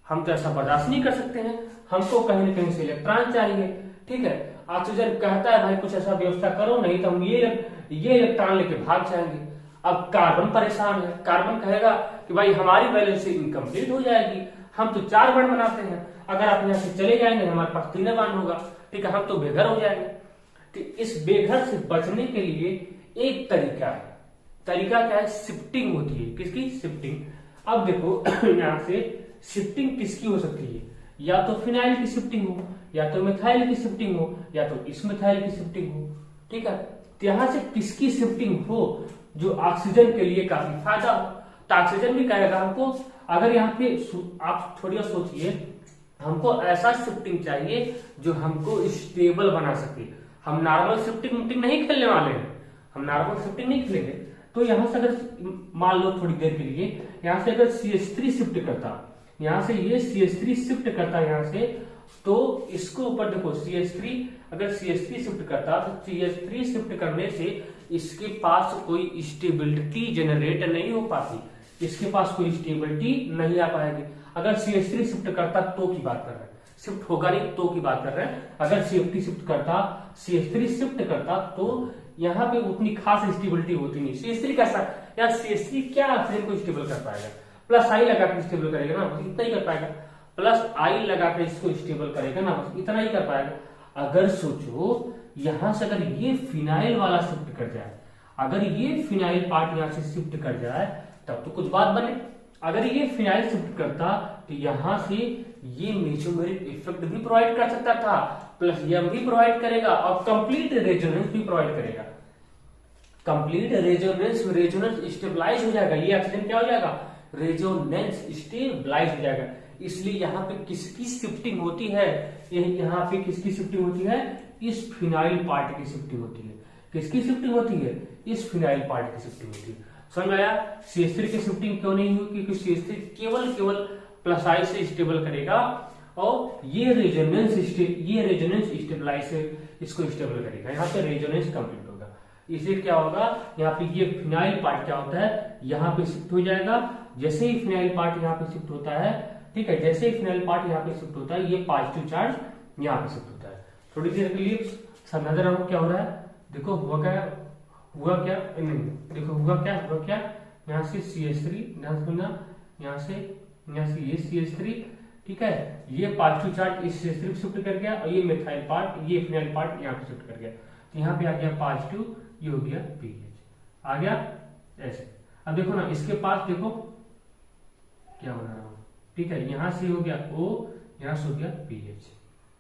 Speaker 1: हम तो ऐसा बर्दाश्त नहीं कर सकते हैं, हमको कहीं ना कहीं से इलेक्ट्रॉन चाहिए। ठीक है, ऑक्सीजन कहता है भाई कुछ ऐसा व्यवस्था करो, नहीं तो हम ये इलेक्ट्रॉन लेके भाग जाएंगे। अब कार्बन परेशान है, कार्बन कहेगा कि भाई हमारी वैलेंसी इनकम्प्लीट हो जाएगी, हम तो 4 बॉन्ड बनाते हैं, अगर आप यहाँ से चले जाएंगे हमारे पास 3 बॉन्ड होगा, ठीक है, हम तो बेघर हो जाएंगे। तो इस बेघर से बचने के लिए एक तरीका है, तरीका क्या है, शिफ्टिंग होती है। किसकी? शिफ्टिंग। अब देखो यहाँ से शिफ्टिंग किसकी हो सकती है, या तो फिनाइल की शिफ्टिंग हो, या तो मिथाइल की शिफ्टिंग हो, या तो इस मिथाइल की शिफ्टिंग हो। ठीक है, तो यहां से किसकी शिफ्टिंग हो जो ऑक्सीजन के लिए काफी फायदा हो, तो ऑक्सीजन भी कहेगा हमको, अगर यहाँ पे आप थोड़ी और सोचिए, हमको ऐसा शिफ्टिंग चाहिए जो हमको स्टेबल बना सके। हम नॉर्मल शिफ्टिंग नहीं खेलने वाले हैं, हम नॉर्मल शिफ्टिंग नहीं खेलेंगे। तो यहां से अगर मान लो थोड़ी देर के लिए यहां से अगर CH3 शिफ्ट करता, यहां से ये CH3 शिफ्ट करता यहां से, तो इसको ऊपर देखो CH3, अगर CH3 शिफ्ट करता तो CH3 शिफ्ट करने से इसके पास कोई स्टेबिलिटी जनरेट नहीं हो पाती, इसके पास कोई स्टेबिलिटी नहीं आ पाएगी। अगर CH3 शिफ्ट करता तो की बात कर रहे हैं, शिफ्ट होगा नहीं तो की बात कर रहे हैं। अगर CH3 शिफ्ट करता, CH3 शिफ्ट करता तो यहाँ पे उतनी खास स्टेबिलिटी होती नहीं। CH3 कैसा यार, CH3 क्या ऑक्सीजन को स्टेबल कर पाएगा, प्लस आई लगा के स्टेबल करेगा ना, बस इतना ही कर पाएगा, प्लस आई लगा के इसको स्टेबल करेगा ना, बस इतना ही कर पाएगा। अगर सोचो यहां से अगर ये फिनाइल वाला शिफ्ट कर जाए, अगर ये फिनाइल पार्ट यहां से शिफ्ट कर जाए तब तो कुछ बात बने। अगर ये फिनाइल शिफ्ट करता तो यहां से ये मेसोमेरिक इफेक्ट भी प्रोवाइड कर सकता था, प्लस यह भी प्रोवाइड करेगा और कंप्लीट रेजोनेंस भी प्रोवाइड करेगा। कंप्लीट रेजोनेंस स्टेबलाइज हो जाएगा, ये ऑक्सीजन क्या हो जाएगा, रेजोनेंस स्टेबलाइज हो जाएगा। इसलिए यहाँ पे किसकी शिफ्टिंग होती है, यहाँ पे किसकी शिफ्टिंग होती है, इस फिनाइल पार्ट की शिफ्टिंग होती है। किसकी शिफ्टिंग होती है, इस फिनाइल पार्ट की शिफ्टिंग होती है। समझ में आया? CH3 की शिफ्टिंग क्यों नहीं हुई, क्योंकि CH3 केवल प्लस आई से स्टेबल करेगा और ये रेजोनेंस स्टेबलाइज से इसको स्टेबल करेगा, यहाँ पे रेजोनेंस कंप्लीट होगा। इससे क्या होगा, यहाँ पे ये फिनाइल पार्ट क्या होता है, यहाँ पे शिफ्ट हो जाएगा। जैसे ही फिनाइल पार्ट यहाँ पे शिफ्ट होता है, ठीक है, जैसे ही फिनाइल पार्ट यहाँ पे शिफ्ट होता है, ये पॉजिटिव चार्ज यहाँ पे शिफ्ट होता है। थोड़ी देर के लिए नजर आओ क्या हो रहा है, देखो हुआ क्या, नहीं देखो हुआ क्या, यहाँ से CH3, यहाँ से ये CH3, ठीक है, ये पॉजिटिव चार्ज इस CH3 शिफ्ट कर गया और ये मिथाइल पार्ट, ये फिनाइल पार्ट यहाँ पे शिफ्ट कर गया, तो यहाँ पे आ गया पॉजिटिव, ये हो गया pH आ गया ऐसे। अब देखो ना, इसके पास देखो क्या बना रहा हूं, ठीक है, यहां से हो गया O, यहां से हो गया pH,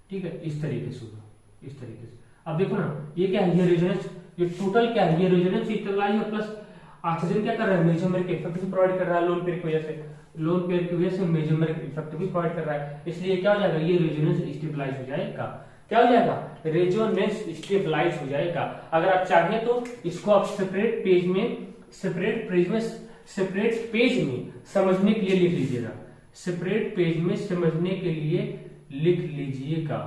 Speaker 1: ठीक है, इस तरीके से होगा, इस तरीके से। अब देखो ना, ये क्या है, ये रेजोनेंस, ये टोटल क्या है, ये रेजोनेंस स्टेबलाइज है, प्लस ऑक्सीजन क्या कर रहा है, मेसोमेरिक इफेक्ट भी प्रोवाइड कर रहा है, लोन पेयर की वजह से मेसोमेरिक इफेक्ट भी प्रोवाइड कर रहा है। इसलिए क्या हो जाएगा, ये रेजोनेंस स्टेबलाइज हो जाएगा। क्या हो जाएगा, रेजोनेंस स्टेबलाइज हो जाएगा। अगर आप चाहें तो इसको आप सेपरेट पेज में समझने के लिए लिख लीजिएगा, सेपरेट पेज में समझने के लिए लिख लीजिएगा।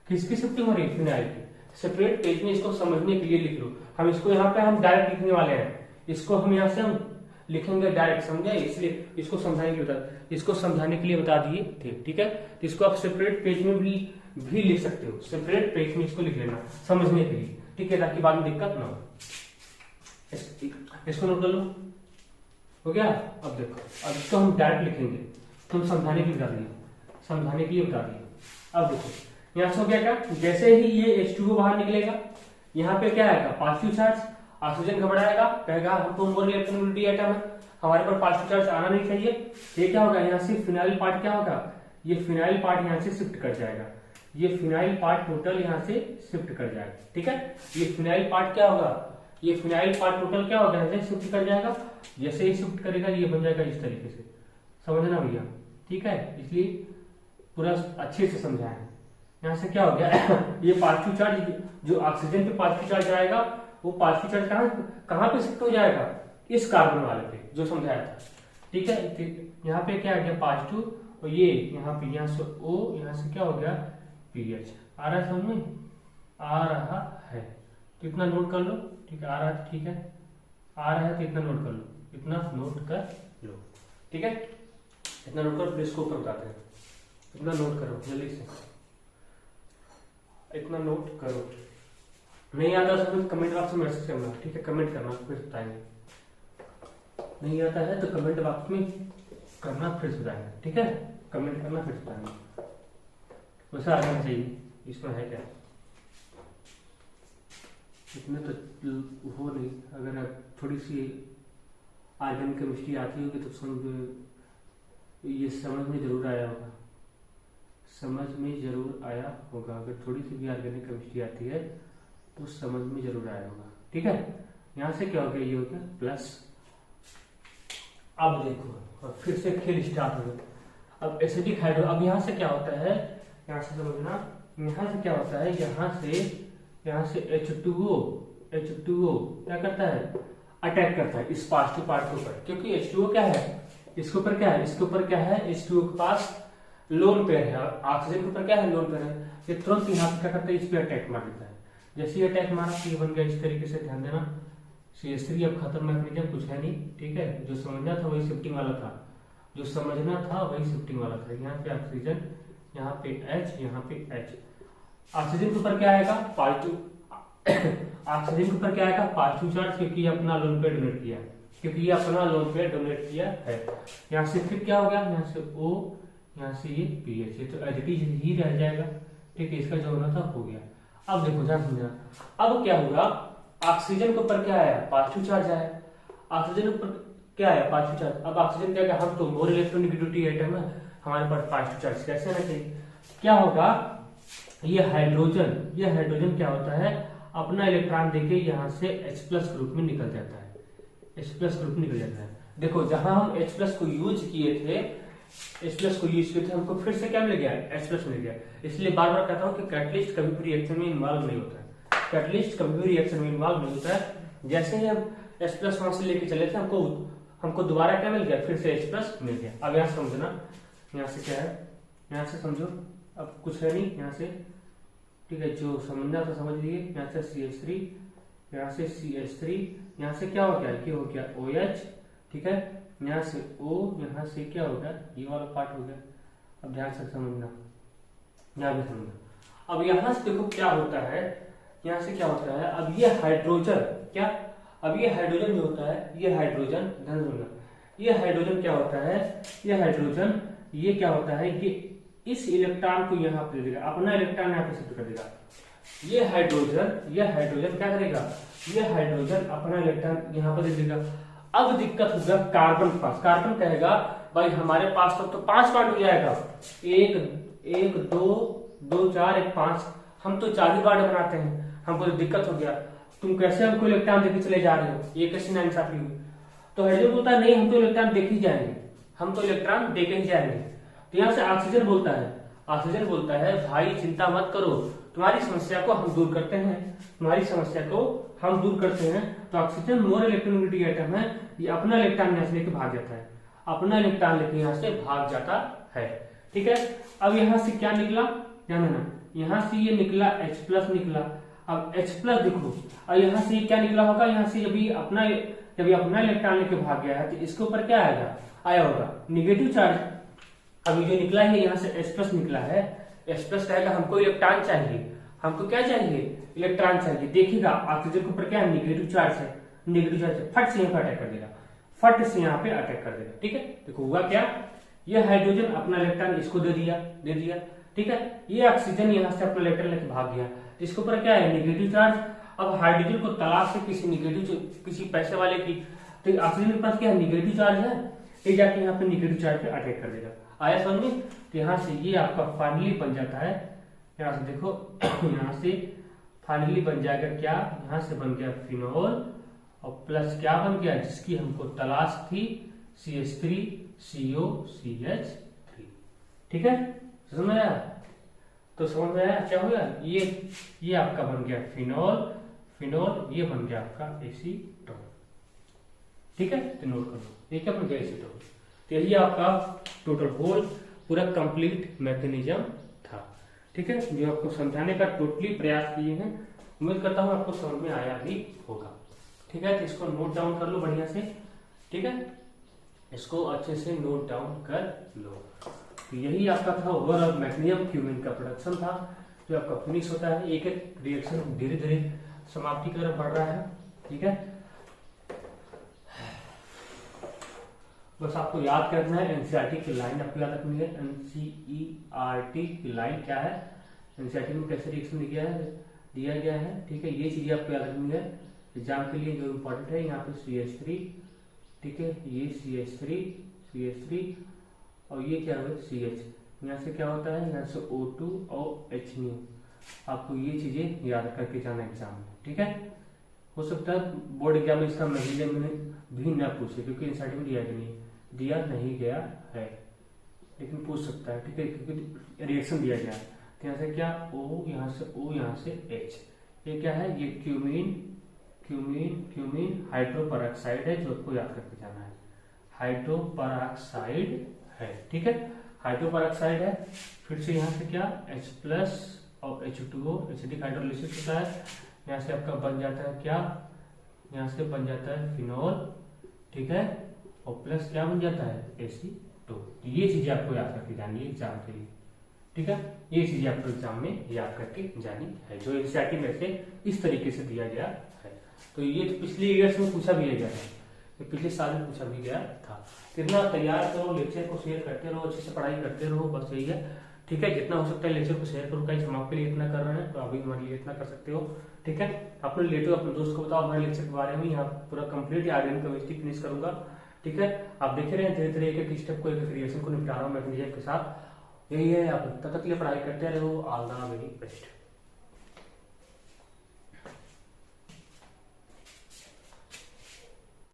Speaker 1: किसकी शिफ्टिंग हो रही है, फिनाइल की। सेपरेट पेज में इसको समझने के लिए लिख लो। हम इसको यहाँ पे हम डायरेक्ट लिखने वाले हैं, इसको हम यहाँ से हम लिखेंगे डायरेक्ट, समझे, इसलिए इसको समझाने के लिए बता दिए थे। ठीक है, तो इसको आप सेपरेट पेज में भी लिख सकते हो, सेपरेट पेज में इसको लिख लेना समझने के लिए। ठीक है, ताकि बाद में दिक्कत ना हो। इसको नोट कर लो, हो गया। अब देखो, अब इसको हम डायरेक्ट लिखेंगे, तुम समझाने के लिए बता दिए। अब देखो यहाँ से हो गया क्या, जैसे ही ये H2O बाहर निकलेगा, यहाँ पे क्या आएगा, पॉजिटिव चार्ज, ऑक्सीजन घबराएगा, कहेगा हमको मोर इलेक्ट्रोनेगेटिविटी एटम है, हमारे पर पॉजिटिव चार्ज आना नहीं चाहिए। ये क्या होगा, यहाँ से फिनाइल पार्ट क्या होगा, ये फिनाइल पार्ट यहाँ से शिफ्ट कर जाएगा, ये फिनाइल पार्ट टोटल यहाँ से शिफ्ट कर जाएगा। ठीक है, ये फिनाइल पार्ट क्या होगा, ये फिनाइल पार्ट टोटल क्या होगा, यहाँ से शिफ्ट कर जाएगा। जैसे ही शिफ्ट करेगा ये बन जाएगा इस तरीके से, समझना भैया। ठीक है, इसलिए पूरा अच्छे से समझाएं। यहाँ से क्या हो गया ये पॉजिटिव चार्ज, जो ऑक्सीजन पे पॉजिटिव चार्ज आएगा, वो पॉजिटिव चार्ज कहाँ पे शिफ्ट हो जाएगा, इस कार्बन वाले पे जो समझाया था। ठीक है, यहाँ पे क्या आ गया पॉजिटिव, और ये यहाँ पे, यहाँ से O, यहाँ से क्या हो गया पीएच। आ रहा है समझ में, आ रहा है तो इतना नोट कर लो। ठीक है, आ रहा है, ठीक है, आ रहा है तो इतना नोट कर लो, इतना नोट कर लो। ठीक है, इतना नोट कर, इसको ऊपर बताते हैं, इतना नोट करो जल्दी से, इतना नोट करो। नहीं आता समझ कमेंट बॉक्स में मैसेज करना। ठीक है, कमेंट करना, फिर बताएंगे। नहीं आता है तो कमेंट बॉक्स में करना, फिर बताएंगे। ठीक है, कमेंट करना, फिर बताएंगे। वैसा आ जाना चाहिए, इसमें है क्या, इसमें तो हो नहीं। अगर आप थोड़ी सी ऑर्गेनिक केमिस्ट्री आती होगी तो ये समझ में जरूर आया होगा, अगर थोड़ी सी भी ऑर्गेनिक केमिस्ट्री आती है तो समझ में जरूर आया होगा। ठीक है, यहाँ से क्या हो गया, ये हो गया प्लस। अब देखो, और फिर से खेल स्टार्ट हो गया। अब एसिडिक हाइड्रो, अब यहाँ से क्या होता है, यहाँ से समझना, यहाँ से क्या होता है, यहाँ से H2O क्या करता है, अटैक करता है इस पॉजिटिव पार्ट के ऊपर, क्योंकि H2O क्या है, इसके ऊपर क्या है, H2O के पास लोन पेयर है, ऑक्सीजन के ऊपर क्या है, लोन पेयर है। ये तुरंत यहाँ से क्या करता है, इस पे अटैक मार देता है। जैसे ही अटैक मारा तो ये बन गया इस तरीके से, ध्यान देना। CH3 अब खत्म मैकेनिज्म कुछ है नहीं। ठीक है, जो समझना था वही शिफ्टिंग वाला था, यहाँ पे ऑक्सीजन, यहाँ पे H, यहाँ पे H। ऑक्सीजन के ऊपर क्या आएगा, पॉजिटिव चार्ज, क्योंकि ये अपना लोन पेयर डोनेट किया, है। यहाँ से फिर क्या हो गया, यहाँ से O, यहाँ से ये पीएच, ये तो एज इट इज ही रह जाएगा। ठीक है, इसका जो होना था हो गया। अब देखो ध्यान समझना, अब क्या होगा, ऑक्सीजन के ऊपर क्या आया, पॉजिटिव चार्ज आया, ऑक्सीजन के ऊपर क्या आया, पॉजिटिव चार्ज। अब ऑक्सीजन क्या है, हम तो मोर इलेक्ट्रोनेगेटिविटी एटम है, हमारे पास पॉजिटिव चार्ज कैसे आना चाहिए। क्या होगा, ये हाइड्रोजन क्या होता है, अपना इलेक्ट्रॉन देके यहाँ से H+ ग्रुप में निकल जाता है। देखो जहां हम H+ को यूज किए थे, हमको फिर से क्या मिल गया, H+ मिल गया। इसलिए बार बार कहता हूँ कि कैटलिस्ट कभी भी रिएक्शन में इन्वॉल्व नहीं होता है। जैसे ही हम H+ वहां से लेके चले थे, हमको दोबारा क्या मिल गया, फिर से H+ मिल गया। अब यहाँ समझना, यहाँ से क्या है, यहाँ से समझो, अब कुछ है नहीं यहाँ से। ठीक है, जो समझना था समझ लीजिए। यहाँ से CH3, यहाँ से CH3, यहाँ से क्या हो गया, ये हो गया OH। ठीक है, यहाँ से O, यहाँ से क्या होगा, ये वाला पार्ट हो गया। अब ध्यान से समझना, यहाँ भी समझना। अब यहाँ से देखो क्या होता है, यहाँ से क्या होता है, अब ये हाइड्रोजन क्या, अब ये हाइड्रोजन जो होता है, ये हाइड्रोजन ध्यान समझना, ये हाइड्रोजन क्या होता है, ये क्या होता है, ये इस इलेक्ट्रॉन को यहाँ पे देगा, अपना इलेक्ट्रॉन यहाँ पे शिफ्ट कर देगा। ये हाइड्रोजन क्या करेगा, ये हाइड्रोजन अपना इलेक्ट्रॉन यहाँ पर दे देगा। अब दिक्कत होगा कार्बन के पास, कार्बन कहेगा भाई हमारे पास तो 5 पार्ट हो जाएगा, 1 2 4 1 5, हम तो 4 ही पार्ट बनाते हैं, हमको तो दिक्कत हो गया, तुम कैसे हमको इलेक्ट्रॉन देके चले जा रहे हो, ये कैसे नाइंसाफी हुई। तो हाइड्रोजन बोलता है नहीं, हम तो इलेक्ट्रॉन देके ही जाएंगे, तो यहाँ से ऑक्सीजन बोलता है भाई चिंता मत करो, तुम्हारी समस्या को हम दूर करते हैं। तो ऑक्सीजन मोर इलेक्ट्रोनेगेटिविटी एटम है, ये अपना इलेक्ट्रॉन यहाँ से लेके भाग जाता है। ठीक है, अब यहाँ से क्या निकला, ध्यान देना, यहाँ से ये निकला H+ निकला। अब H+ देखो, और यहाँ से क्या निकला होगा, यहाँ से अभी अपना जब ये अपना इलेक्ट्रॉन लेके भाग गया है तो इसके ऊपर क्या आएगा, आया होगा नेगेटिव चार्ज। अभी जो निकला है यहाँ से H+ निकला है, H+ रहेगा, हमको इलेक्ट्रॉन चाहिए, हमको क्या चाहिए, इलेक्ट्रॉन चाहिए। देखिएगा ऑक्सीजन के ऊपर क्या है, नेगेटिव चार्ज है, नेगेटिव चार्ज है, फट से यहाँ पे अटैक कर देगा, फट से यहाँ पे अटैक कर देगा। ठीक है, देखो हुआ क्या, ये हाइड्रोजन अपना इलेक्ट्रॉन इसको दे दिया। ठीक है, ये ऑक्सीजन यहाँ से अपना इलेक्ट्रॉन लेके भाग गया, इसके ऊपर क्या है, नेगेटिव चार्ज। अब हाइड्रोजन को तलाश से किसी पैसे वाले की, तो ऑक्सीजन के पास क्या है, नेगेटिव चार्ज है, ये जाके यहाँ पे नेगेटिव चार्ज पे अटैक कर देगा। आया समझ में? तो यहाँ से ये आपका फाइनली बन जाता है, यहाँ से देखो यहाँ से फाइनली बन जाएगा क्या, यहाँ से बन गया फिनोल और प्लस क्या बन गया, जिसकी हमको तलाश थी, CH3COCH3। ठीक है, समझ में आया? तो समझ में आया क्या होगा, ये आपका बन गया फिनोल, ये बन गया आपका एसीटोन। ठीक है, तो नोट कर लो, ये क्या बन गया, एसीटोन। तो यही आपका टोटल होल पूरा कंप्लीट मैकेनिज्म था। ठीक है, जो आपको समझाने का टोटली प्रयास किए हैं, उम्मीद करता हूँ आपको समझ में आया भी होगा। ठीक है, तो इसको नोट डाउन कर लो बढ़िया से। ठीक है, इसको अच्छे से नोट डाउन कर लो। तो यही आपका था ओवरऑल मैग्नीशियम क्यूमेन का प्रोडक्शन था, जो आपका फिनिश होता है। एक एक रिएक्शन धीरे धीरे समाप्ति की तरफ बढ़ रहा है। ठीक है, बस आपको याद करना है, एनसीईआरटी की लाइन आपको याद रखनी है। एनसीईआरटी की लाइन क्या है, एनसीईआरटी में कैसे रिएक्शन दिया गया है। ठीक है, ये चीजें आपको याद रखनी है एग्जाम के लिए, जो इम्पोर्टेंट है। यहाँ पे CH3, ठीक है, ये CH3 और ये क्या है CH। यहाँ से क्या होता है, यहाँ से O2 और H। आपको ये चीजें याद करके जाना एग्जाम में। ठीक है, हो सकता है बोर्ड एग्जाम में इसका मैग्नीशियम में भी न पूछे, क्योंकि एनसीईआरटी में दिया नहीं गया है, लेकिन पूछ सकता है। ठीक है, क्योंकि रिएक्शन दिया गया है। तो यहाँ से क्या O, यहाँ से O, यहाँ से H। ये क्या है, ये क्यूमीन हाइड्रोपरऑक्साइड है, जो आपको याद करके जाना है, हाइड्रोपरऑक्साइड है। ठीक है, हाइड्रोपरऑक्साइड है। फिर से यहाँ से क्या H+ और H2O, एसिडिक हाइड्रोलिसिस होता है। यहाँ से आपका बन जाता है क्या, यहाँ से बन जाता है फिनोल। ठीक है, और प्लस क्या बन जाता है, एसीटोन। ये चीजें आपको याद करके जानी है एग्जाम के लिए। ठीक है, ये चीजें आपको एग्जाम में याद करके जानी है, जो एनसीईआरटी में से इस तरीके से दिया गया है। तो ये तो पिछले ईयर्स में पूछा भी गया है, तो पिछले साल में पूछा भी गया था। कितना तैयार करो, लेक्चर को शेयर करते रहो, अच्छे से पढ़ाई करते रहो, बस यही है। ठीक है, जितना हो सकता है लेक्चर को शेयर करो। कहीं हम आपके लिए इतना कर रहे हैं, तो अभी हमारे लिए इतना कर सकते हो। ठीक है, अपने रिलेटिव अपने दोस्त को बताओ हमारे लेक्चर के बारे में। यहाँ पूरा कंप्लीट आर्गेनिक केमिस्ट्री फिनिश करूंगा। ठीक है, आप देख रहे हैं धीरे धीरे एक एक स्टेप को, एक एक रिएक्शन को निपटा रहा हूँ मैग्नीशियम के साथ। यही है, आप तब तक के लिए पढ़ाई करते रहो। All the very best.